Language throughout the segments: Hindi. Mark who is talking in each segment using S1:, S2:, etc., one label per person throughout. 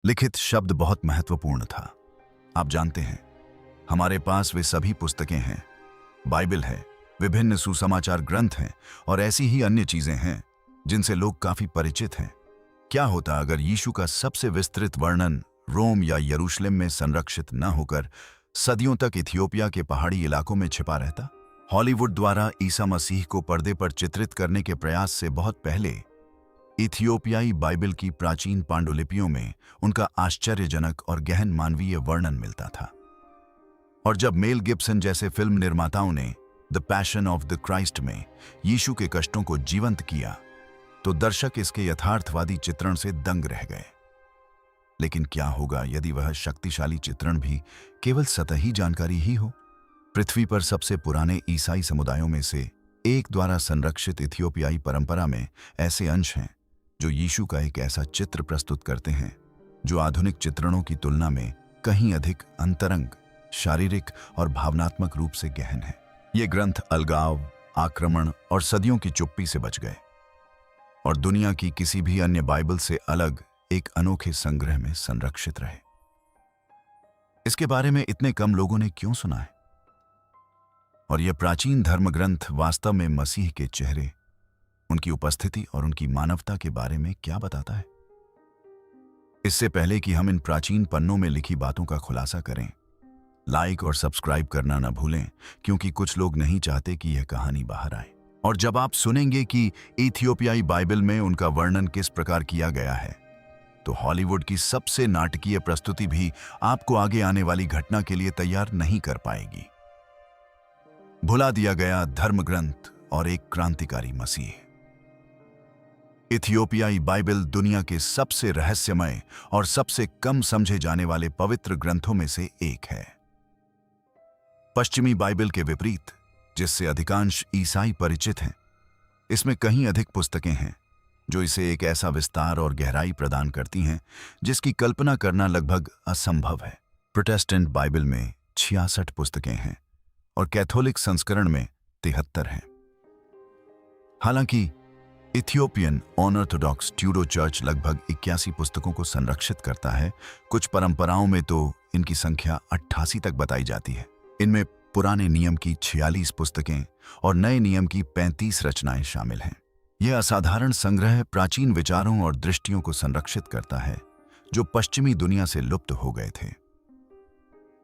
S1: लिखित शब्द बहुत महत्वपूर्ण था। आप जानते हैं, हमारे पास वे सभी पुस्तकें हैं, बाइबल है, विभिन्न सुसमाचार ग्रंथ हैं और ऐसी ही अन्य चीजें हैं जिनसे लोग काफी परिचित हैं। क्या होता अगर यीशु का सबसे विस्तृत वर्णन रोम या यरूशलेम में संरक्षित न होकर सदियों तक इथियोपिया के पहाड़ी इलाकों में छिपा रहता? हॉलीवुड द्वारा ईसा मसीह को पर्दे पर चित्रित करने के प्रयास से बहुत पहले इथियोपियाई बाइबल की प्राचीन पांडुलिपियों में उनका आश्चर्यजनक और गहन मानवीय वर्णन मिलता था। और जब मेल गिब्सन जैसे फिल्म निर्माताओं ने the passion of the Christ में यीशु के कष्टों को जीवंत किया, तो दर्शक इसके यथार्थवादी चित्रण से दंग रह गए। लेकिन क्या होगा यदि वह शक्तिशाली चित्रण भी केवल सतही जानकारी ही हो? पृथ्वी पर सबसे पुराने ईसाई समुदायों में से एक द्वारा संरक्षित इथियोपियाई परंपरा में ऐसे अंश हैं जो यीशु का एक ऐसा चित्र प्रस्तुत करते हैं जो आधुनिक चित्रणों की तुलना में कहीं अधिक अंतरंग, शारीरिक और भावनात्मक रूप से गहन है। ये ग्रंथ अलगाव, आक्रमण और सदियों की चुप्पी से बच गए और दुनिया की किसी भी अन्य बाइबल से अलग एक अनोखे संग्रह में संरक्षित रहे। इसके बारे में इतने कम लोगों ने क्यों सुना है? और यह प्राचीन धर्म ग्रंथ वास्तव में मसीह के चेहरे, उनकी उपस्थिति और उनकी मानवता के बारे में क्या बताता है? इससे पहले कि हम इन प्राचीन पन्नों में लिखी बातों का खुलासा करें, लाइक और सब्सक्राइब करना न भूलें, क्योंकि कुछ लोग नहीं चाहते कि यह कहानी बाहर आए। और जब आप सुनेंगे कि इथियोपियाई बाइबल में उनका वर्णन किस प्रकार किया गया है, तो हॉलीवुड की सबसे नाटकीय प्रस्तुति भी आपको आगे आने वाली घटना के लिए तैयार नहीं कर पाएगी। भुला दिया गया धर्म ग्रंथ और एक क्रांतिकारी मसीह। इथियोपियाई बाइबल दुनिया के सबसे रहस्यमय और सबसे कम समझे जाने वाले पवित्र ग्रंथों में से एक है। पश्चिमी बाइबल के विपरीत, जिससे अधिकांश ईसाई परिचित हैं, इसमें कहीं अधिक पुस्तकें हैं जो इसे एक ऐसा विस्तार और गहराई प्रदान करती हैं जिसकी कल्पना करना लगभग असंभव है। प्रोटेस्टेंट बाइबल में 66 पुस्तकें हैं और कैथोलिक संस्करण में 73 हैं। हालांकि इथियोपियन ऑर्थोडॉक्स ट्यूडो चर्च लगभग 81 पुस्तकों को संरक्षित करता है। कुछ परंपराओं में तो इनकी संख्या 88 तक बताई जाती है। इनमें पुराने नियम की 46 पुस्तकें और नए नियम की 35 रचनाएं शामिल हैं। यह असाधारण संग्रह प्राचीन विचारों और दृष्टियों को संरक्षित करता है जो पश्चिमी दुनिया से लुप्त हो गए थे।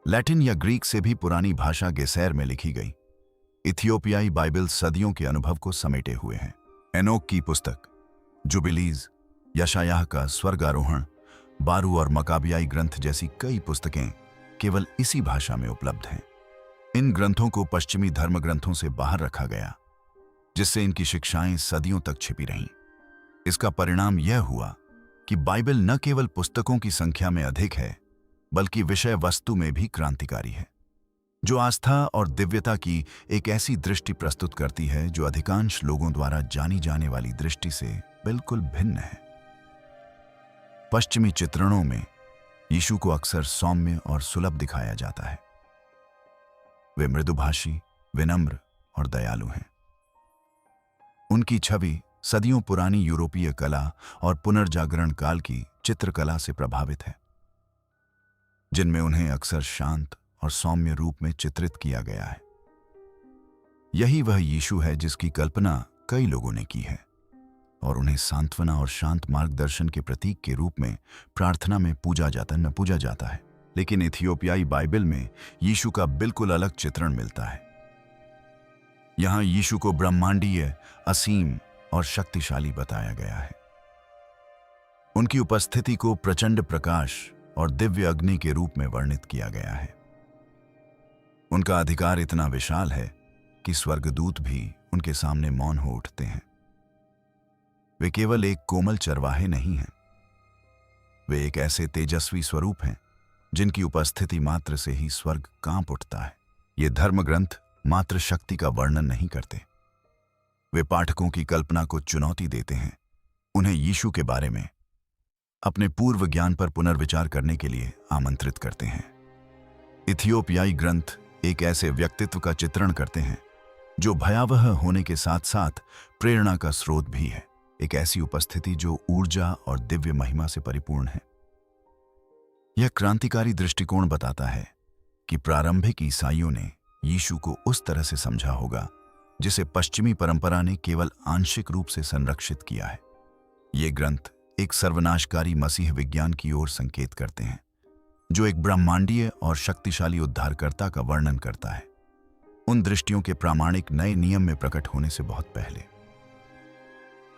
S1: लैटिन या ग्रीक से भी पुरानी भाषा गेसेर में लिखी गई इथियोपियाई बाइबल सदियों के अनुभव को समेटे हुए हैं। एनोक की पुस्तक, जुबिलीज, यशायाह का स्वर्गारोहण, बारू और मकाबियाई ग्रंथ जैसी कई पुस्तकें केवल इसी भाषा में उपलब्ध हैं। इन ग्रंथों को पश्चिमी धर्म ग्रंथों से बाहर रखा गया, जिससे इनकी शिक्षाएं सदियों तक छिपी रहीं। इसका परिणाम यह हुआ कि बाइबल न केवल पुस्तकों की संख्या में अधिक है, बल्कि विषय वस्तु में भी क्रांतिकारी है, जो आस्था और दिव्यता की एक ऐसी दृष्टि प्रस्तुत करती है जो अधिकांश लोगों द्वारा जानी जाने वाली दृष्टि से बिल्कुल भिन्न है। पश्चिमी चित्रणों में यीशु को अक्सर सौम्य और सुलभ दिखाया जाता है। वे मृदुभाषी, विनम्र और दयालु हैं। उनकी छवि सदियों पुरानी यूरोपीय कला और पुनर्जागरण काल की चित्रकला से प्रभावित है, जिनमें उन्हें अक्सर शांत और सौम्य रूप में चित्रित किया गया है। यही वह यीशु है जिसकी कल्पना कई लोगों ने की है और उन्हें सांत्वना और शांत मार्गदर्शन के प्रतीक के रूप में प्रार्थना में पूजा जाता है। लेकिन इथियोपियाई बाइबल में यीशु का बिल्कुल अलग चित्रण मिलता है। यहां यीशु को ब्रह्मांडीय, असीम और शक्तिशाली बताया गया है। उनकी उपस्थिति को प्रचंड प्रकाश और दिव्य अग्नि के रूप में वर्णित किया गया है। उनका अधिकार इतना विशाल है कि स्वर्गदूत भी उनके सामने मौन हो उठते हैं। वे केवल एक कोमल चरवाहे नहीं हैं, वे एक ऐसे तेजस्वी स्वरूप हैं जिनकी उपस्थिति मात्र से ही स्वर्ग कांप उठता है। ये धर्म ग्रंथ मात्र शक्ति का वर्णन नहीं करते, वे पाठकों की कल्पना को चुनौती देते हैं, उन्हें यीशु के बारे में अपने पूर्व ज्ञान पर पुनर्विचार करने के लिए आमंत्रित करते हैं। इथियोपियाई ग्रंथ एक ऐसे व्यक्तित्व का चित्रण करते हैं जो भयावह होने के साथ साथ प्रेरणा का स्रोत भी है, एक ऐसी उपस्थिति जो ऊर्जा और दिव्य महिमा से परिपूर्ण है। यह क्रांतिकारी दृष्टिकोण बताता है कि प्रारंभिक ईसाइयों ने यीशु को उस तरह से समझा होगा जिसे पश्चिमी परंपरा ने केवल आंशिक रूप से संरक्षित किया है। ये ग्रंथ एक सर्वनाशकारी मसीह विज्ञान की ओर संकेत करते हैं, जो एक ब्रह्मांडीय और शक्तिशाली उद्धारकर्ता का वर्णन करता है, उन दृष्टियों के प्रामाणिक नए नियम में प्रकट होने से बहुत पहले।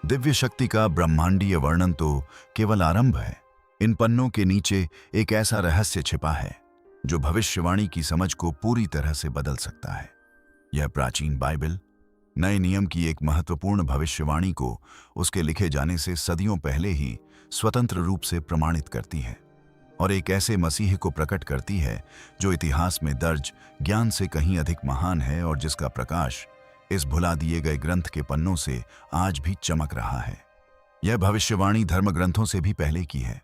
S1: दिव्य शक्ति का ब्रह्मांडीय वर्णन तो केवल आरंभ है। इन पन्नों के नीचे एक ऐसा रहस्य छिपा है जो भविष्यवाणी की समझ को पूरी तरह से बदल सकता है। यह प्राचीन बाइबल नए नियम की एक महत्वपूर्ण भविष्यवाणी को उसके लिखे जाने से सदियों पहले ही स्वतंत्र रूप से प्रमाणित करती है और एक ऐसे मसीह को प्रकट करती है जो इतिहास में दर्ज ज्ञान से कहीं अधिक महान है और जिसका प्रकाश इस भुला दिए गए ग्रंथ के पन्नों से आज भी चमक रहा है। यह भविष्यवाणी धर्मग्रंथों से भी पहले की है।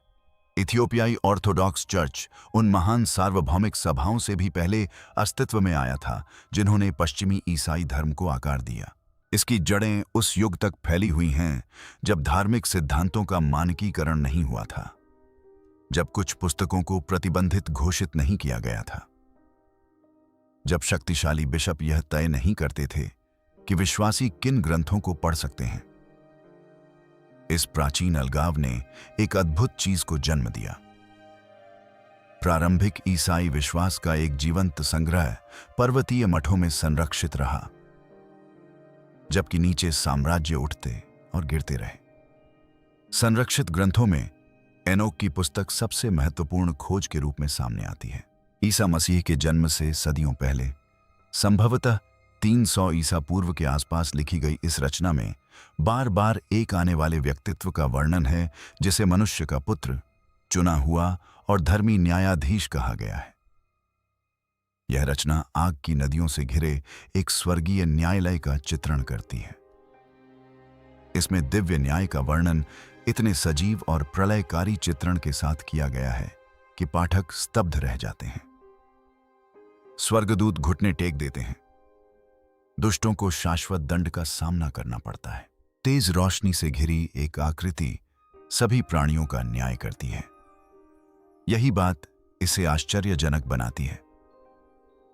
S1: इथियोपियाई ऑर्थोडॉक्स चर्च उन महान सार्वभौमिक सभाओं से भी पहले अस्तित्व में आया था जिन्होंने पश्चिमी ईसाई धर्म को आकार दिया। इसकी जड़ें उस युग तक फैली हुई हैं जब धार्मिक सिद्धांतों का मानकीकरण नहीं हुआ था, जब कुछ पुस्तकों को प्रतिबंधित घोषित नहीं किया गया था, जब शक्तिशाली बिशप यह तय नहीं करते थे कि विश्वासी किन ग्रंथों को पढ़ सकते हैं। इस प्राचीन अलगाव ने एक अद्भुत चीज को जन्म दिया। प्रारंभिक ईसाई विश्वास का एक जीवंत संग्रह पर्वतीय मठों में संरक्षित रहा, जबकि नीचे साम्राज्य उठते और गिरते रहे। संरक्षित ग्रंथों में एनोक की पुस्तक सबसे महत्वपूर्ण खोज के रूप में सामने आती है। ईसा मसीह के जन्म से सदियों पहले, संभवतः 300 ईसा पूर्व के आसपास लिखी गई इस रचना में बार बार एक आने वाले व्यक्तित्व का वर्णन है जिसे मनुष्य का पुत्र, चुना हुआ और धर्मी न्यायाधीश कहा गया है। यह रचना आग की नदियों से घिरे एक स्वर्गीय न्यायालय का चित्रण करती है। इसमें दिव्य न्याय का वर्णन इतने सजीव और प्रलयकारी चित्रण के साथ किया गया है कि पाठक स्तब्ध रह जाते हैं। स्वर्गदूत घुटने टेक देते हैं। दुष्टों को शाश्वत दंड का सामना करना पड़ता है। तेज रोशनी से घिरी एक आकृति सभी प्राणियों का न्याय करती है। यही बात इसे आश्चर्यजनक बनाती है।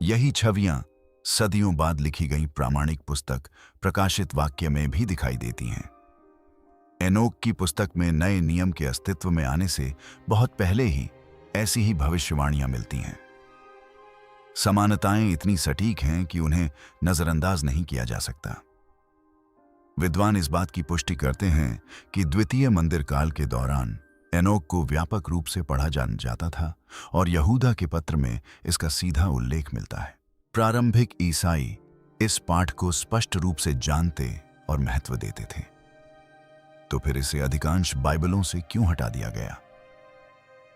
S1: यही छवियां सदियों बाद लिखी गई प्रामाणिक पुस्तक प्रकाशित वाक्य में भी दिखाई देती हैं। एनोक की पुस्तक में नए नियम के अस्तित्व में आने से बहुत पहले ही ऐसी ही भविष्यवाणियां मिलती हैं। समानताएं इतनी सटीक हैं कि उन्हें नजरअंदाज नहीं किया जा सकता। विद्वान इस बात की पुष्टि करते हैं कि द्वितीय मंदिर काल के दौरान एनोक को व्यापक रूप से पढ़ा जाता था और यहूदा के पत्र में इसका सीधा उल्लेख मिलता है। प्रारंभिक ईसाई इस पाठ को स्पष्ट रूप से जानते और महत्व देते थे, तो फिर इसे अधिकांश बाइबलों से क्यों हटा दिया गया?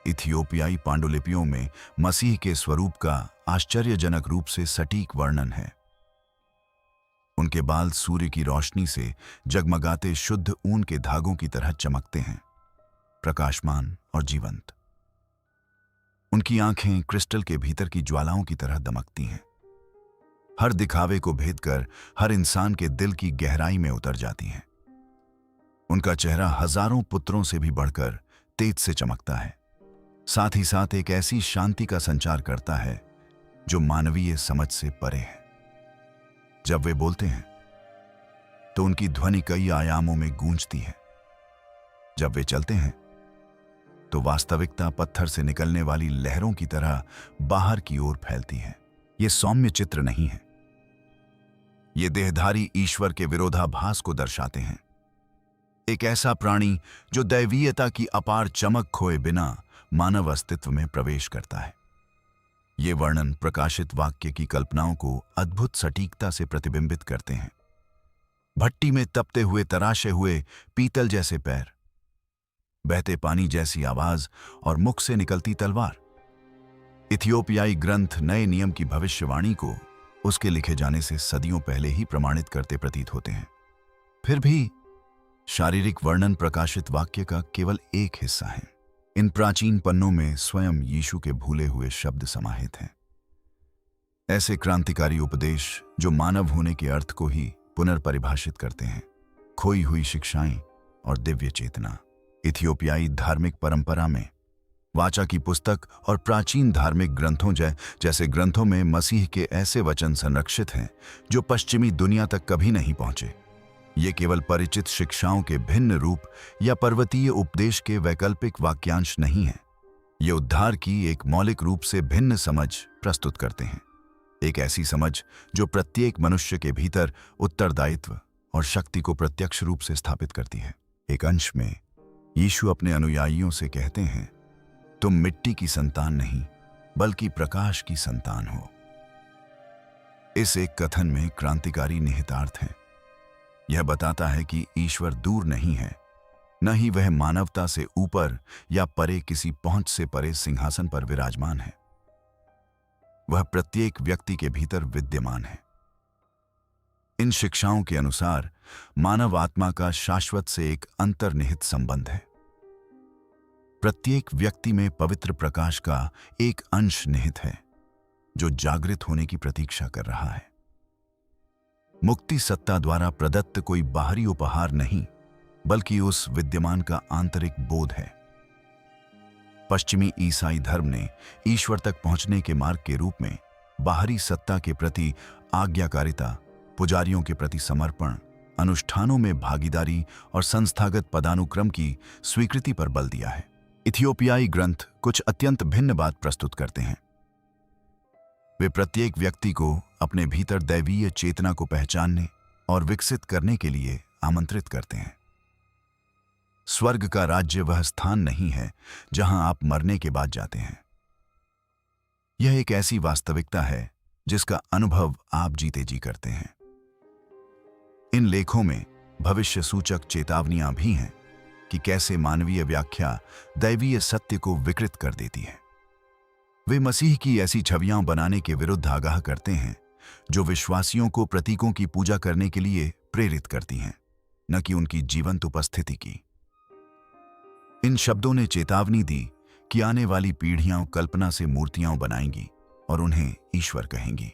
S1: इथियोपियाई पांडुलिपियों में मसीह के स्वरूप का आश्चर्यजनक रूप से सटीक वर्णन है। उनके बाल सूर्य की रोशनी से जगमगाते शुद्ध ऊन के धागों की तरह चमकते हैं, प्रकाशमान और जीवंत। उनकी आंखें क्रिस्टल के भीतर की ज्वालाओं की तरह दमकती हैं, हर दिखावे को भेद कर हर इंसान के दिल की गहराई में उतर जाती हैं। उनका चेहरा हजारों पुत्रों से भी बढ़कर तेज से चमकता है, साथ ही साथ एक ऐसी शांति का संचार करता है जो मानवीय समझ से परे है। जब वे बोलते हैं तो उनकी ध्वनि कई आयामों में गूंजती है। जब वे चलते हैं तो वास्तविकता पत्थर से निकलने वाली लहरों की तरह बाहर की ओर फैलती है। ये सौम्य चित्र नहीं है, ये देहधारी ईश्वर के विरोधाभास को दर्शाते हैं। एक ऐसा प्राणी जो दैवीयता की अपार चमक खोए बिना मानव अस्तित्व में प्रवेश करता है। ये वर्णन प्रकाशित वाक्य की कल्पनाओं को अद्भुत सटीकता से प्रतिबिंबित करते हैं। भट्टी में तपते हुए तराशे हुए पीतल जैसे पैर, बहते पानी जैसी आवाज और मुख से निकलती तलवार। इथियोपियाई ग्रंथ नए नियम की भविष्यवाणी को उसके लिखे जाने से सदियों पहले ही प्रमाणित करते प्रतीत होते हैं। फिर भी शारीरिक वर्णन प्रकाशित वाक्य का केवल एक हिस्सा है। इन प्राचीन पन्नों में स्वयं यीशु के भूले हुए शब्द समाहित हैं, ऐसे क्रांतिकारी उपदेश जो मानव होने के अर्थ को ही पुनर्परिभाषित करते हैं। खोई हुई शिक्षाएं और दिव्य चेतना। इथियोपियाई धार्मिक परंपरा में वाचा की पुस्तक और प्राचीन धार्मिक ग्रंथों जैसे ग्रंथों में मसीह के ऐसे वचन संरक्षित हैं जो पश्चिमी दुनिया तक कभी नहीं पहुंचे। ये केवल परिचित शिक्षाओं के भिन्न रूप या पर्वतीय उपदेश के वैकल्पिक वाक्यांश नहीं हैं। ये उद्धार की एक मौलिक रूप से भिन्न समझ प्रस्तुत करते हैं, एक ऐसी समझ जो प्रत्येक मनुष्य के भीतर उत्तरदायित्व और शक्ति को प्रत्यक्ष रूप से स्थापित करती है। एक अंश में यीशु अपने अनुयायियों से कहते हैं, तुम मिट्टी की संतान नहीं बल्कि प्रकाश की संतान हो। इस एक कथन में क्रांतिकारी निहितार्थ है। यह बताता है कि ईश्वर दूर नहीं है, न ही वह मानवता से ऊपर या परे किसी पहुंच से परे सिंहासन पर विराजमान है। वह प्रत्येक व्यक्ति के भीतर विद्यमान है। इन शिक्षाओं के अनुसार मानव आत्मा का शाश्वत से एक अंतर्निहित संबंध है। प्रत्येक व्यक्ति में पवित्र प्रकाश का एक अंश निहित है जो जागृत होने की प्रतीक्षा कर रहा है। मुक्ति सत्ता द्वारा प्रदत्त कोई बाहरी उपहार नहीं बल्कि उस विद्यमान का आंतरिक बोध है। पश्चिमी ईसाई धर्म ने ईश्वर तक पहुंचने के मार्ग के रूप में बाहरी सत्ता के प्रति आज्ञाकारिता, पुजारियों के प्रति समर्पण, अनुष्ठानों में भागीदारी और संस्थागत पदानुक्रम की स्वीकृति पर बल दिया है। इथियोपियाई ग्रंथ कुछ अत्यंत भिन्न बात प्रस्तुत करते हैं। वे प्रत्येक व्यक्ति को अपने भीतर दैवीय चेतना को पहचानने और विकसित करने के लिए आमंत्रित करते हैं। स्वर्ग का राज्य वह स्थान नहीं है जहां आप मरने के बाद जाते हैं। यह एक ऐसी वास्तविकता है जिसका अनुभव आप जीते जी करते हैं। इन लेखों में भविष्य सूचक चेतावनियां भी हैं कि कैसे मानवीय व्याख्या दैवीय सत्य को विकृत कर देती है। वे मसीह की ऐसी छवियां बनाने के विरुद्ध आगाह करते हैं जो विश्वासियों को प्रतीकों की पूजा करने के लिए प्रेरित करती हैं, न कि उनकी जीवंत उपस्थिति की। इन शब्दों ने चेतावनी दी कि आने वाली पीढ़ियां कल्पना से मूर्तियां बनाएंगी और उन्हें ईश्वर कहेंगी।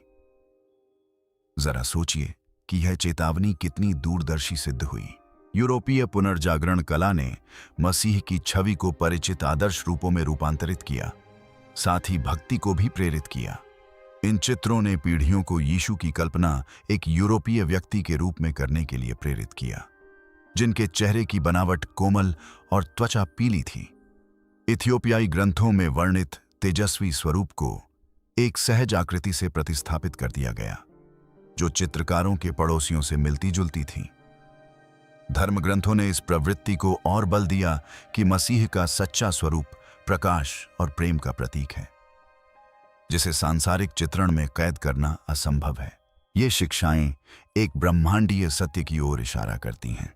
S1: जरा सोचिए कि यह चेतावनी कितनी दूरदर्शी सिद्ध हुई। यूरोपीय पुनर्जागरण कला ने मसीह की छवि को परिचित आदर्श रूपों में रूपांतरित किया, साथ ही भक्ति को भी प्रेरित किया। इन चित्रों ने पीढ़ियों को यीशु की कल्पना एक यूरोपीय व्यक्ति के रूप में करने के लिए प्रेरित किया, जिनके चेहरे की बनावट कोमल और त्वचा पीली थी। इथियोपियाई ग्रंथों में वर्णित तेजस्वी स्वरूप को एक सहज आकृति से प्रतिस्थापित कर दिया गया, जो चित्रकारों के पड़ोसियों से मिलती जुलती थी। धर्मग्रंथों ने इस प्रवृत्ति को और बल दिया कि मसीह का सच्चा स्वरूप प्रकाश और प्रेम का प्रतीक है, जिसे सांसारिक चित्रण में कैद करना असंभव है। ये शिक्षाएं एक ब्रह्मांडीय सत्य की ओर इशारा करती हैं।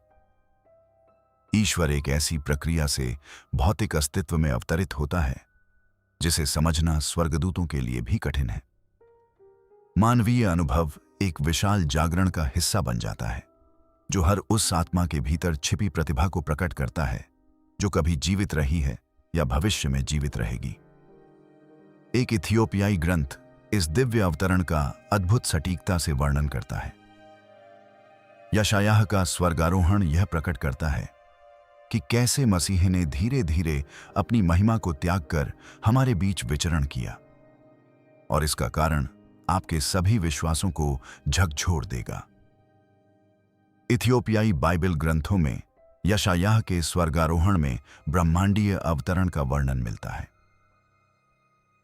S1: ईश्वर एक ऐसी प्रक्रिया से भौतिक अस्तित्व में अवतरित होता है जिसे समझना स्वर्गदूतों के लिए भी कठिन है। मानवीय अनुभव एक विशाल जागरण का हिस्सा बन जाता है, जो हर उस आत्मा के भीतर छिपी प्रतिभा को प्रकट करता है जो कभी जीवित रही है या भविष्य में जीवित रहेगी। एक इथियोपियाई ग्रंथ इस दिव्य अवतरण का अद्भुत सटीकता से वर्णन करता है। यशायाह का स्वर्गारोहण यह प्रकट करता है कि कैसे मसीह ने धीरे धीरे अपनी महिमा को त्याग कर हमारे बीच विचरण किया, और इसका कारण आपके सभी विश्वासों को झकझोर देगा। इथियोपियाई बाइबल ग्रंथों में यशायाह के स्वर्गारोहण में ब्रह्मांडीय अवतरण का वर्णन मिलता है।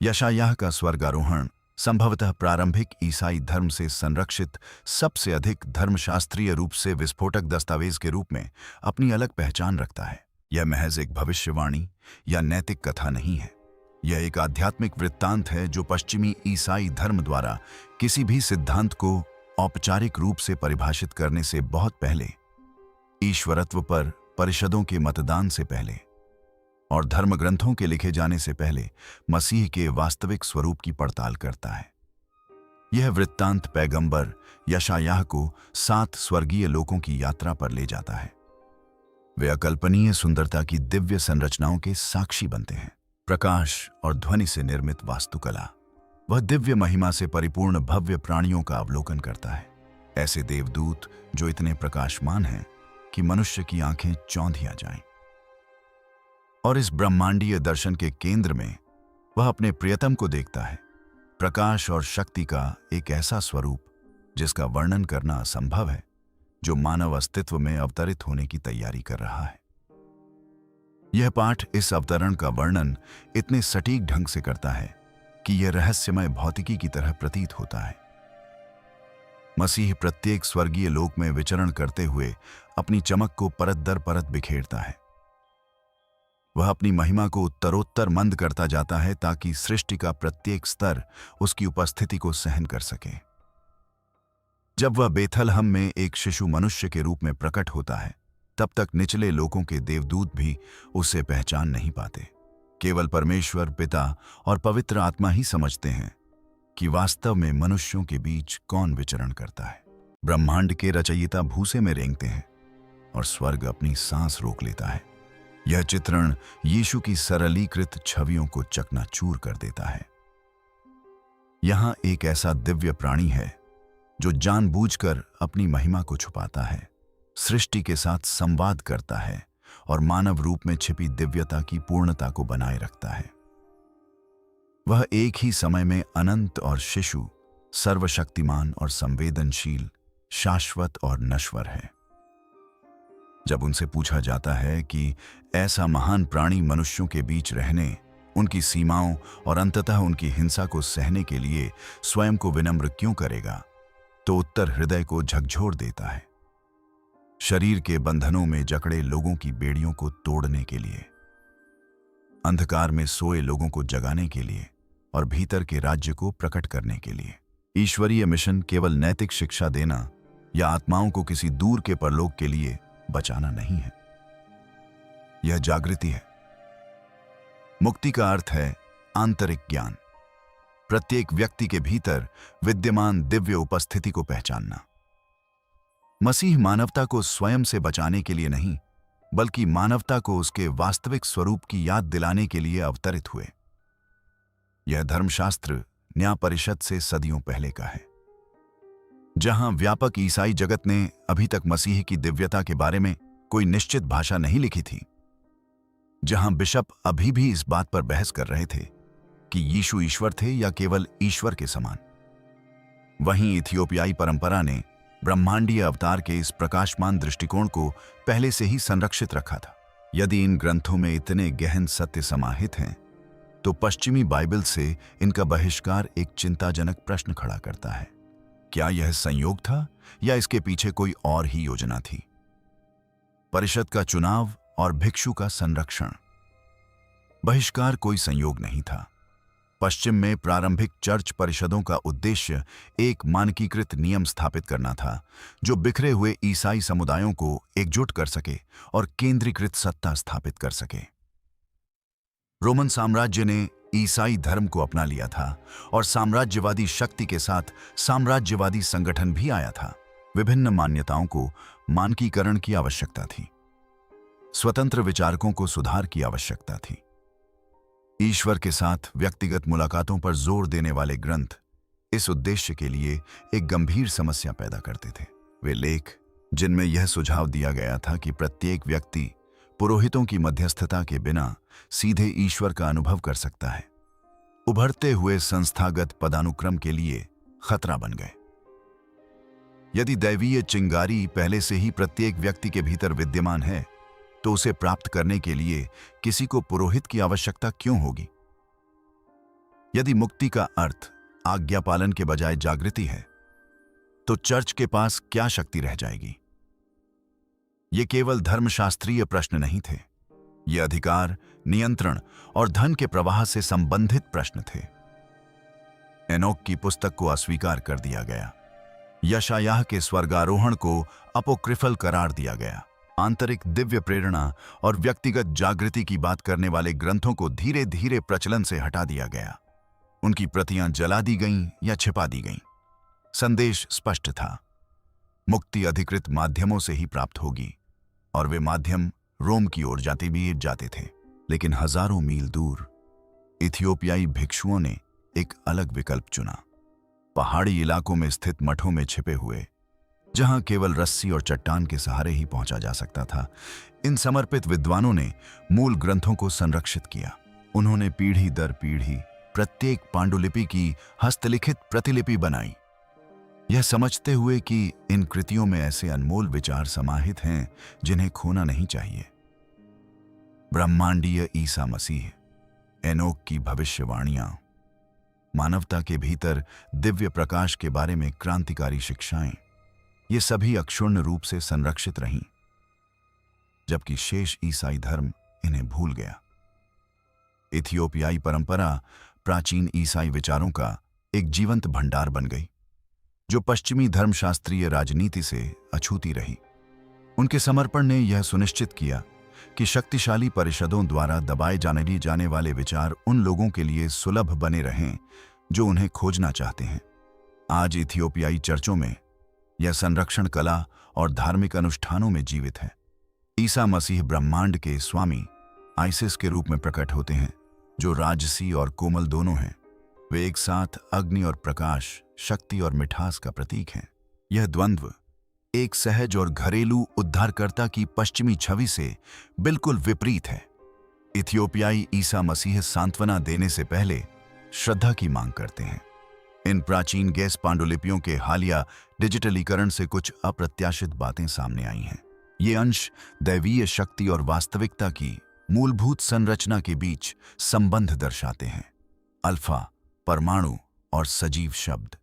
S1: यशायाह का स्वर्गारोहण संभवतः प्रारंभिक ईसाई धर्म से संरक्षित सबसे अधिक धर्मशास्त्रीय रूप से विस्फोटक दस्तावेज के रूप में अपनी अलग पहचान रखता है। यह महज एक भविष्यवाणी या नैतिक कथा नहीं है। यह एक आध्यात्मिक वृत्तांत है जो पश्चिमी ईसाई धर्म द्वारा किसी भी सिद्धांत को औपचारिक रूप से परिभाषित करने से बहुत पहले, ईश्वरत्व पर परिषदों के मतदान से पहले और धर्मग्रंथों के लिखे जाने से पहले मसीह के वास्तविक स्वरूप की पड़ताल करता है। यह वृत्तांत पैगंबर यशायाह को 7 स्वर्गीय लोकों की यात्रा पर ले जाता है। वे अकल्पनीय सुंदरता की दिव्य संरचनाओं के साक्षी बनते हैं। प्रकाश और ध्वनि से निर्मित वास्तुकला, वह दिव्य महिमा से परिपूर्ण भव्य प्राणियों का अवलोकन करता है। ऐसे देवदूत जो इतने प्रकाशमान हैं कि मनुष्य की आंखें चौंधिया जाएं। और इस ब्रह्मांडीय दर्शन के केंद्र में वह अपने प्रियतम को देखता है, प्रकाश और शक्ति का एक ऐसा स्वरूप जिसका वर्णन करना असंभव है, जो मानव अस्तित्व में अवतरित होने की तैयारी कर रहा है। यह पाठ इस अवतरण का वर्णन इतने सटीक ढंग से करता है कि यह रहस्यमय भौतिकी की तरह प्रतीत होता है। मसीह प्रत्येक स्वर्गीय लोक में विचरण करते हुए अपनी चमक को परत दर परत बिखेरता है। वह अपनी महिमा को उत्तरोत्तर मंद करता जाता है ताकि सृष्टि का प्रत्येक स्तर उसकी उपस्थिति को सहन कर सके। जब वह बेथलहम में एक शिशु मनुष्य के रूप में प्रकट होता है, तब तक निचले लोकों के देवदूत भी उसे पहचान नहीं पाते। केवल परमेश्वर पिता और पवित्र आत्मा ही समझते हैं कि वास्तव में मनुष्यों के बीच कौन विचरण करता है। ब्रह्मांड के रचयिता भूसे में रेंगते हैं और स्वर्ग अपनी सांस रोक लेता है। यह चित्रण यीशु की सरलीकृत छवियों को चकनाचूर कर देता है। यहां एक ऐसा दिव्य प्राणी है जो जानबूझकर अपनी महिमा को छुपाता है, सृष्टि के साथ संवाद करता है और मानव रूप में छिपी दिव्यता की पूर्णता को बनाए रखता है। वह एक ही समय में अनंत और शिशु, सर्वशक्तिमान और संवेदनशील, शाश्वत और नश्वर है। जब उनसे पूछा जाता है कि ऐसा महान प्राणी मनुष्यों के बीच रहने, उनकी सीमाओं और अंततः उनकी हिंसा को सहने के लिए स्वयं को विनम्र क्यों करेगा, तो उत्तर हृदय को झकझोर देता है। शरीर के बंधनों में जकड़े लोगों की बेड़ियों को तोड़ने के लिए, अंधकार में सोए लोगों को जगाने के लिए और भीतर के राज्य को प्रकट करने के लिए। ईश्वरीय मिशन केवल नैतिक शिक्षा देना या आत्माओं को किसी दूर के परलोक के लिए बचाना नहीं है। यह जागृति है। मुक्ति का अर्थ है आंतरिक ज्ञान, प्रत्येक व्यक्ति के भीतर विद्यमान दिव्य उपस्थिति को पहचानना। मसीह मानवता को स्वयं से बचाने के लिए नहीं, बल्कि मानवता को उसके वास्तविक स्वरूप की याद दिलाने के लिए अवतरित हुए। यह धर्मशास्त्र न्याय परिषद से सदियों पहले का है, जहां व्यापक ईसाई जगत ने अभी तक मसीह की दिव्यता के बारे में कोई निश्चित भाषा नहीं लिखी थी, जहां बिशप अभी भी इस बात पर बहस कर रहे थे कि यीशु ईश्वर थे या केवल ईश्वर के समान। वहीं इथियोपियाई परंपरा ने ब्रह्मांडीय अवतार के इस प्रकाशमान दृष्टिकोण को पहले से ही संरक्षित रखा था। यदि इन ग्रंथों में इतने गहन सत्य समाहित हैं, तो पश्चिमी बाइबल से इनका बहिष्कार एक चिंताजनक प्रश्न खड़ा करता है। क्या यह संयोग था या इसके पीछे कोई और ही योजना थी? परिषद का चुनाव और भिक्षु का संरक्षण। बहिष्कार कोई संयोग नहीं था। पश्चिम में प्रारंभिक चर्च परिषदों का उद्देश्य एक मानकीकृत नियम स्थापित करना था, जो बिखरे हुए ईसाई समुदायों को एकजुट कर सके और केंद्रीकृत सत्ता स्थापित कर सके। रोमन साम्राज्य ने ईसाई धर्म को अपना लिया था और साम्राज्यवादी शक्ति के साथ साम्राज्यवादी संगठन भी आया था। विभिन्न मान्यताओं को मानकीकरण की आवश्यकता थी। स्वतंत्र विचारकों को सुधार की आवश्यकता थी। ईश्वर के साथ व्यक्तिगत मुलाकातों पर जोर देने वाले ग्रंथ इस उद्देश्य के लिए एक गंभीर समस्या पैदा करते थे। वे लेख जिनमें यह सुझाव दिया गया था कि प्रत्येक व्यक्ति पुरोहितों की मध्यस्थता के बिना सीधे ईश्वर का अनुभव कर सकता है, उभरते हुए संस्थागत पदानुक्रम के लिए खतरा बन गए। यदि दैवीय चिंगारी पहले से ही प्रत्येक व्यक्ति के भीतर विद्यमान है, तो उसे प्राप्त करने के लिए किसी को पुरोहित की आवश्यकता क्यों होगी? यदि मुक्ति का अर्थ आज्ञा पालन के बजाय जागृति है, तो चर्च के पास क्या शक्ति रह जाएगी? ये केवल धर्मशास्त्रीय प्रश्न नहीं थे। ये अधिकार, नियंत्रण और धन के प्रवाह से संबंधित प्रश्न थे। एनोक की पुस्तक को अस्वीकार कर दिया गया। यशायाह के स्वर्गारोहण को अपोक्रिफल करार दिया गया। आंतरिक दिव्य प्रेरणा और व्यक्तिगत जागृति की बात करने वाले ग्रंथों को धीरे धीरे प्रचलन से हटा दिया गया। उनकी प्रतियां जला दी गईं या छिपा दी गईं। संदेश स्पष्ट था, मुक्ति अधिकृत माध्यमों से ही प्राप्त होगी, और वे माध्यम रोम की ओर जाते थे। लेकिन हजारों मील दूर इथियोपियाई भिक्षुओं ने एक अलग विकल्प चुना। पहाड़ी इलाकों में स्थित मठों में छिपे हुए जहां केवल रस्सी और चट्टान के सहारे ही पहुंचा जा सकता था। इन समर्पित विद्वानों ने मूल ग्रंथों को संरक्षित किया। उन्होंने पीढ़ी दर पीढ़ी प्रत्येक पांडुलिपि की हस्तलिखित प्रतिलिपि बनाई, यह समझते हुए कि इन कृतियों में ऐसे अनमोल विचार समाहित हैं जिन्हें खोना नहीं चाहिए। ब्रह्मांडीय ईसा मसीह, एनोक की भविष्यवाणियां, मानवता के भीतर दिव्य प्रकाश के बारे में क्रांतिकारी शिक्षाएं, ये सभी अक्षुण्ण रूप से संरक्षित रहीं, जबकि शेष ईसाई धर्म इन्हें भूल गया। इथियोपियाई परंपरा प्राचीन ईसाई विचारों का एक जीवंत भंडार बन गई, जो पश्चिमी धर्मशास्त्रीय राजनीति से अछूती रही। उनके समर्पण ने यह सुनिश्चित किया कि शक्तिशाली परिषदों द्वारा दबाए जाने वाले विचार उन लोगों के लिए सुलभ बने रहें जो उन्हें खोजना चाहते हैं। आज इथियोपियाई चर्चों में यह संरक्षण कला और धार्मिक अनुष्ठानों में जीवित है। ईसा मसीह ब्रह्मांड के स्वामी आइसिस के रूप में प्रकट होते हैं, जो राजसी और कोमल दोनों हैं। वे एक साथ अग्नि और प्रकाश, शक्ति और मिठास का प्रतीक हैं। यह द्वंद्व एक सहज और घरेलू उद्धारकर्ता की पश्चिमी छवि से बिल्कुल विपरीत है। इथियोपियाई ईसा मसीह सांत्वना देने से पहले श्रद्धा की मांग करते हैं। इन प्राचीन गैस पांडुलिपियों के हालिया डिजिटलीकरण से कुछ अप्रत्याशित बातें सामने आई हैं। ये अंश दैवीय शक्ति और वास्तविकता की मूलभूत संरचना के बीच संबंध दर्शाते हैं। अल्फा, परमाणु और सजीव शब्द।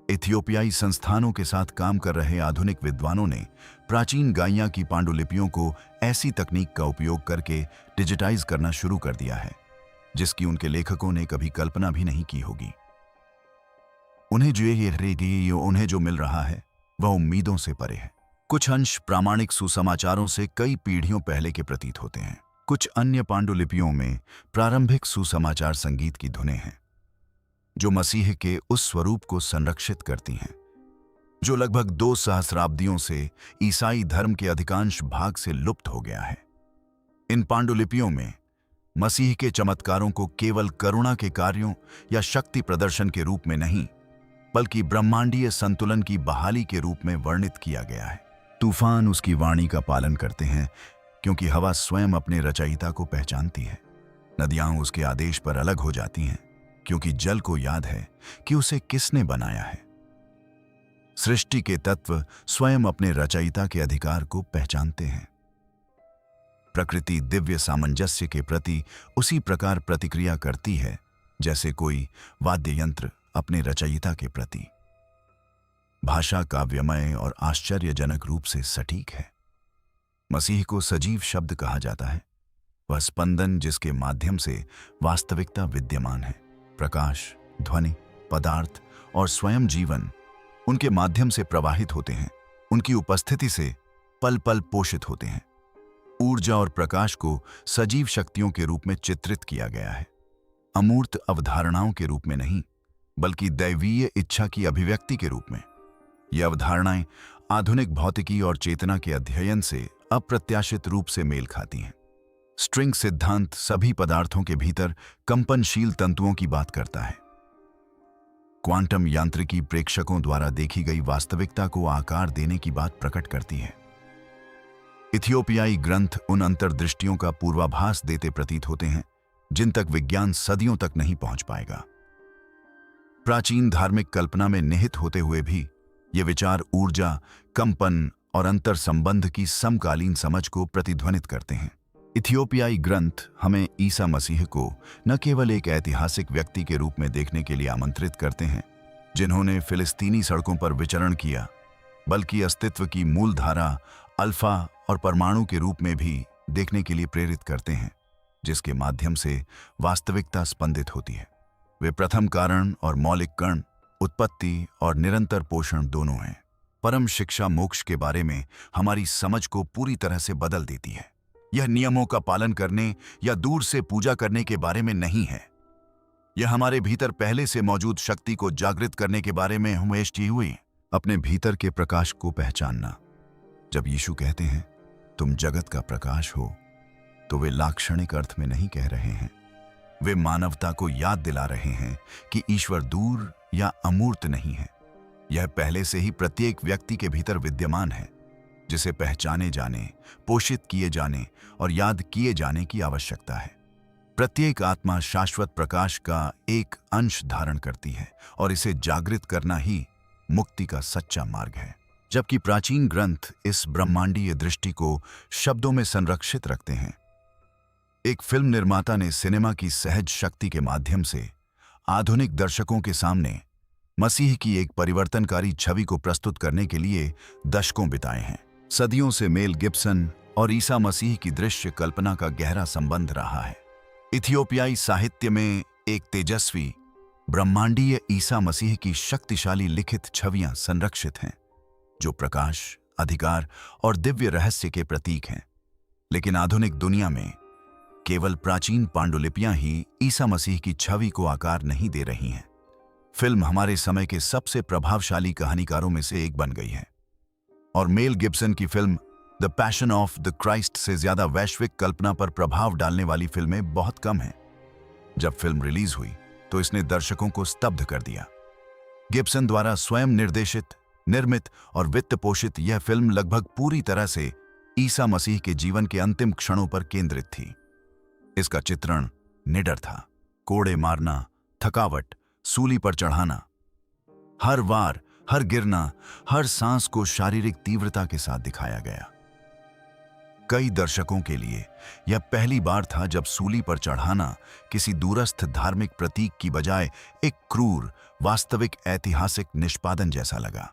S1: इथियोपियाई संस्थानों के साथ काम कर रहे आधुनिक विद्वानों ने प्राचीन गाइया की पांडुलिपियों को ऐसी तकनीक का उपयोग करके डिजिटाइज करना शुरू कर दिया है जिसकी उनके लेखकों ने कभी कल्पना भी नहीं की होगी। उन्हें जो मिल रहा है वह उम्मीदों से परे है। कुछ अंश प्रामाणिक सुसमाचारों से कई पीढ़ियों पहले के प्रतीत होते हैं। कुछ अन्य पांडुलिपियों में प्रारंभिक सुसमाचार संगीत की धुनें हैं जो मसीह के उस स्वरूप को संरक्षित करती हैं जो लगभग 2 सहस्राब्दियों से ईसाई धर्म के अधिकांश भाग से लुप्त हो गया है। इन पांडुलिपियों में मसीह के चमत्कारों को केवल करुणा के कार्यों या शक्ति प्रदर्शन के रूप में नहीं, बल्कि ब्रह्मांडीय संतुलन की बहाली के रूप में वर्णित किया गया है। तूफान उसकी वाणी का पालन करते हैं क्योंकि हवा स्वयं अपने रचयिता को पहचानती है। नदियां उसके आदेश पर अलग हो जाती हैं क्योंकि जल को याद है कि उसे किसने बनाया है। सृष्टि के तत्व स्वयं अपने रचयिता के अधिकार को पहचानते हैं। प्रकृति दिव्य सामंजस्य के प्रति उसी प्रकार प्रतिक्रिया करती है जैसे कोई वाद्य यंत्र अपने रचयिता के प्रति। भाषा काव्यमय और आश्चर्यजनक रूप से सटीक है। मसीह को सजीव शब्द कहा जाता है, वह स्पंदन जिसके माध्यम से वास्तविकता विद्यमान है। प्रकाश, ध्वनि, पदार्थ और स्वयं जीवन उनके माध्यम से प्रवाहित होते हैं, उनकी उपस्थिति से पल पल पोषित होते हैं। ऊर्जा और प्रकाश को सजीव शक्तियों के रूप में चित्रित किया गया है, अमूर्त अवधारणाओं के रूप में नहीं, बल्कि दैवीय इच्छा की अभिव्यक्ति के रूप में। ये अवधारणाएं आधुनिक भौतिकी और चेतना के अध्ययन से अप्रत्याशित रूप से मेल खाती हैं। स्ट्रिंग सिद्धांत सभी पदार्थों के भीतर कंपनशील तंतुओं की बात करता है। क्वांटम यांत्रिकी प्रेक्षकों द्वारा देखी गई वास्तविकता को आकार देने की बात प्रकट करती है। इथियोपियाई ग्रंथ उन अंतर्दृष्टियों का पूर्वाभास देते प्रतीत होते हैं जिन तक विज्ञान सदियों तक नहीं पहुंच पाएगा। प्राचीन धार्मिक कल्पना में निहित होते हुए भी ये विचार ऊर्जा, कंपन और अंतर संबंध की समकालीन समझ को प्रतिध्वनित करते हैं। इथियोपियाई ग्रंथ हमें ईसा मसीह को न केवल एक ऐतिहासिक व्यक्ति के रूप में देखने के लिए आमंत्रित करते हैं जिन्होंने फिलिस्तीनी सड़कों पर विचरण किया, बल्कि अस्तित्व की मूलधारा अल्फा और परमाणु के रूप में भी देखने के लिए प्रेरित करते हैं जिसके माध्यम से वास्तविकता स्पंदित होती है। वे प्रथम कारण और मौलिक कण, उत्पत्ति और निरंतर पोषण दोनों हैं। परम शिक्षा मोक्ष के बारे में हमारी समझ को पूरी तरह से बदल देती है। यह नियमों का पालन करने या दूर से पूजा करने के बारे में नहीं है। यह हमारे भीतर पहले से मौजूद शक्ति को जागृत करने के बारे में हमेशा हुई अपने भीतर के प्रकाश को पहचानना। जब यीशु कहते हैं तुम जगत का प्रकाश हो, तो वे लाक्षणिक अर्थ में नहीं कह रहे हैं। वे मानवता को याद दिला रहे हैं कि ईश्वर दूर या अमूर्त नहीं है, यह पहले से ही प्रत्येक व्यक्ति के भीतर विद्यमान है, जिसे पहचाने जाने, पोषित किए जाने और याद किए जाने की आवश्यकता है। प्रत्येक आत्मा शाश्वत प्रकाश का एक अंश धारण करती है और इसे जागृत करना ही मुक्ति का सच्चा मार्ग है। जबकि प्राचीन ग्रंथ इस ब्रह्मांडीय दृष्टि को शब्दों में संरक्षित रखते हैं, एक फिल्म निर्माता ने सिनेमा की सहज शक्ति के माध्यम से आधुनिक दर्शकों के सामने मसीह की एक परिवर्तनकारी छवि को प्रस्तुत करने के लिए दशकों बिताए हैं। सदियों से मेल गिब्सन और ईसा मसीह की दृश्य कल्पना का गहरा संबंध रहा है। इथियोपियाई साहित्य में एक तेजस्वी ब्रह्मांडीय ईसा मसीह की शक्तिशाली लिखित छवियां संरक्षित हैं, जो प्रकाश, अधिकार और दिव्य रहस्य के प्रतीक हैं। लेकिन आधुनिक दुनिया में केवल प्राचीन पांडुलिपियां ही ईसा मसीह की छवि को आकार नहीं दे रही हैं। फिल्म हमारे समय के सबसे प्रभावशाली कहानीकारों में से एक बन गई है, और मेल गिब्सन की film the passion of the Christ से ज्यादा वैश्विक कल्पना पर प्रभाव डालने वाली फिल्में बहुत कम हैं। जब फिल्म रिलीज हुई तो इसने दर्शकों को स्तब्ध कर दिया। गिब्सन द्वारा स्वयं निर्देशित, निर्मित और वित्त पोषित यह फिल्म लगभग पूरी तरह से ईसा मसीह के जीवन के अंतिम क्षणों पर केंद्रित थी। इसका चित्रण निडर था। कोड़े मारना, थकावट, सूली पर चढ़ाना, हर वार, हर गिरना, हर सांस को शारीरिक तीव्रता के साथ दिखाया गया। कई दर्शकों के लिए यह पहली बार था जब सूली पर चढ़ाना किसी दूरस्थ धार्मिक प्रतीक की बजाय एक क्रूर, वास्तविक ऐतिहासिक निष्पादन जैसा लगा।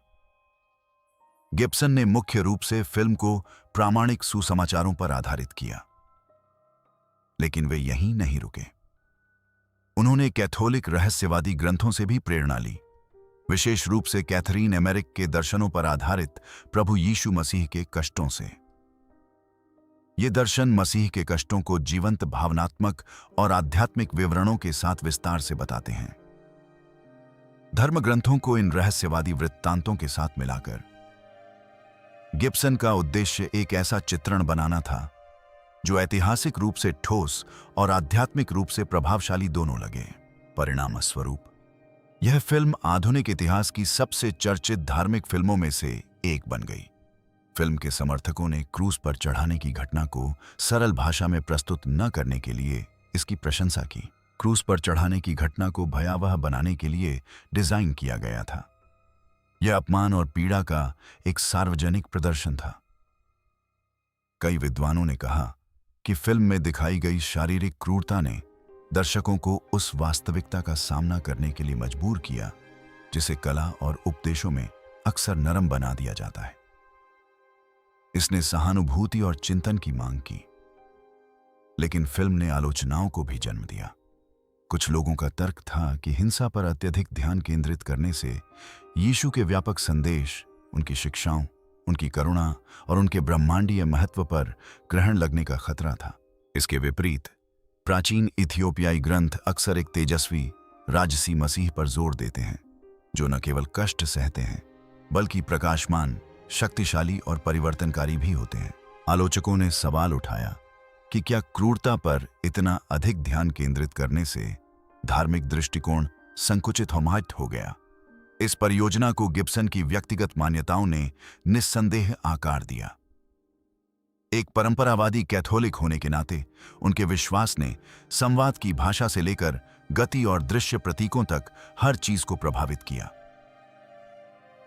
S1: गिब्सन ने मुख्य रूप से फिल्म को प्रामाणिक सुसमाचारों पर आधारित किया, लेकिन वे यहीं नहीं रुके। उन्होंने कैथोलिक रहस्यवादी ग्रंथों से भी प्रेरणा ली, विशेष रूप से कैथरीन एमेरिक के दर्शनों पर आधारित प्रभु यीशु मसीह के कष्टों से। ये दर्शन मसीह के कष्टों को जीवंत भावनात्मक और आध्यात्मिक विवरणों के साथ विस्तार से बताते हैं। धर्मग्रंथों को इन रहस्यवादी वृत्तांतों के साथ मिलाकर गिब्सन का उद्देश्य एक ऐसा चित्रण बनाना था जो ऐतिहासिक रूप से ठोस और आध्यात्मिक रूप से प्रभावशाली दोनों लगे। परिणाम स्वरूप यह फिल्म आधुनिक इतिहास की सबसे चर्चित धार्मिक फिल्मों में से एक बन गई। फिल्म के समर्थकों ने क्रूस पर चढ़ाने की घटना को सरल भाषा में प्रस्तुत न करने के लिए इसकी प्रशंसा की। क्रूस पर चढ़ाने की घटना को भयावह बनाने के लिए डिजाइन किया गया था। यह अपमान और पीड़ा का एक सार्वजनिक प्रदर्शन था। कई विद्वानों ने कहा कि फिल्म में दिखाई गई शारीरिक क्रूरता ने दर्शकों को उस वास्तविकता का सामना करने के लिए मजबूर किया जिसे कला और उपदेशों में अक्सर नरम बना दिया जाता है। इसने सहानुभूति और चिंतन की मांग की, लेकिन फिल्म ने आलोचनाओं को भी जन्म दिया। कुछ लोगों का तर्क था कि हिंसा पर अत्यधिक ध्यान केंद्रित करने से यीशु के व्यापक संदेश, उनकी शिक्षाओं, उनकी करुणा और उनके ब्रह्मांडीय महत्व पर ग्रहण लगने का खतरा था। इसके विपरीत प्राचीन इथियोपियाई ग्रंथ अक्सर एक तेजस्वी, राजसी मसीह पर जोर देते हैं, जो न केवल कष्ट सहते हैं बल्कि प्रकाशमान, शक्तिशाली और परिवर्तनकारी भी होते हैं। आलोचकों ने सवाल उठाया कि क्या क्रूरता पर इतना अधिक ध्यान केंद्रित करने से धार्मिक दृष्टिकोण संकुचित हो गया। इस परियोजना को गिब्सन की व्यक्तिगत मान्यताओं ने निस्संदेह आकार दिया। एक परंपरावादी कैथोलिक होने के नाते उनके विश्वास ने संवाद की भाषा से लेकर गति और दृश्य प्रतीकों तक हर चीज को प्रभावित किया।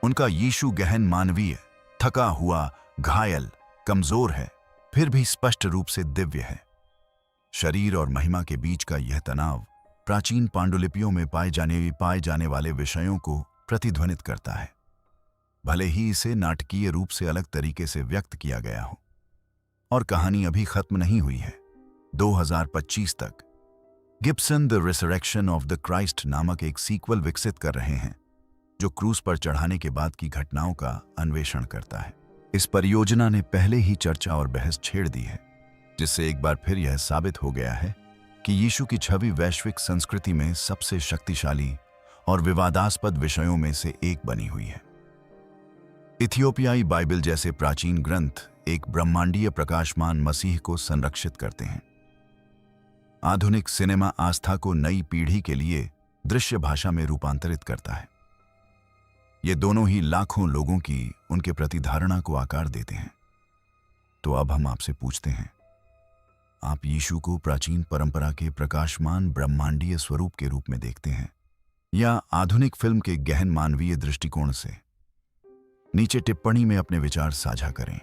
S1: उनका यीशु गहन मानवीय, थका हुआ, घायल, कमजोर है, फिर भी स्पष्ट रूप से दिव्य है। शरीर और महिमा के बीच का यह तनाव प्राचीन पांडुलिपियों में पाए जाने वाले विषयों को प्रतिध्वनित करता है, भले ही इसे नाटकीय रूप से अलग तरीके से व्यक्त किया गया हो। और कहानी अभी खत्म नहीं हुई है। 2025 तक Gibson the resurrection of the Christ नामक एक सीक्वल विकसित कर रहे हैं, जो क्रूस पर चढ़ाने के बाद की घटनाओं का अन्वेषण करता है। इस परियोजना ने पहले ही चर्चा और बहस छेड़ दी है, जिससे एक बार फिर यह साबित हो गया है कि यीशु की छवि वैश्विक संस्कृति में सबसे शक्तिशाली और विवादास्पद विषयों में से एक बनी हुई है। इथियोपियाई बाइबल जैसे प्राचीन ग्रंथ एक ब्रह्मांडीय प्रकाशमान मसीह को संरक्षित करते हैं। आधुनिक सिनेमा आस्था को नई पीढ़ी के लिए दृश्य भाषा में रूपांतरित करता है। ये दोनों ही लाखों लोगों की उनके प्रति धारणा को आकार देते हैं। तो अब हम आपसे पूछते हैं, आप यीशु को प्राचीन परंपरा के प्रकाशमान ब्रह्मांडीय स्वरूप के रूप में देखते हैं या आधुनिक फिल्म के गहन मानवीय दृष्टिकोण से? नीचे टिप्पणी में अपने विचार साझा करें।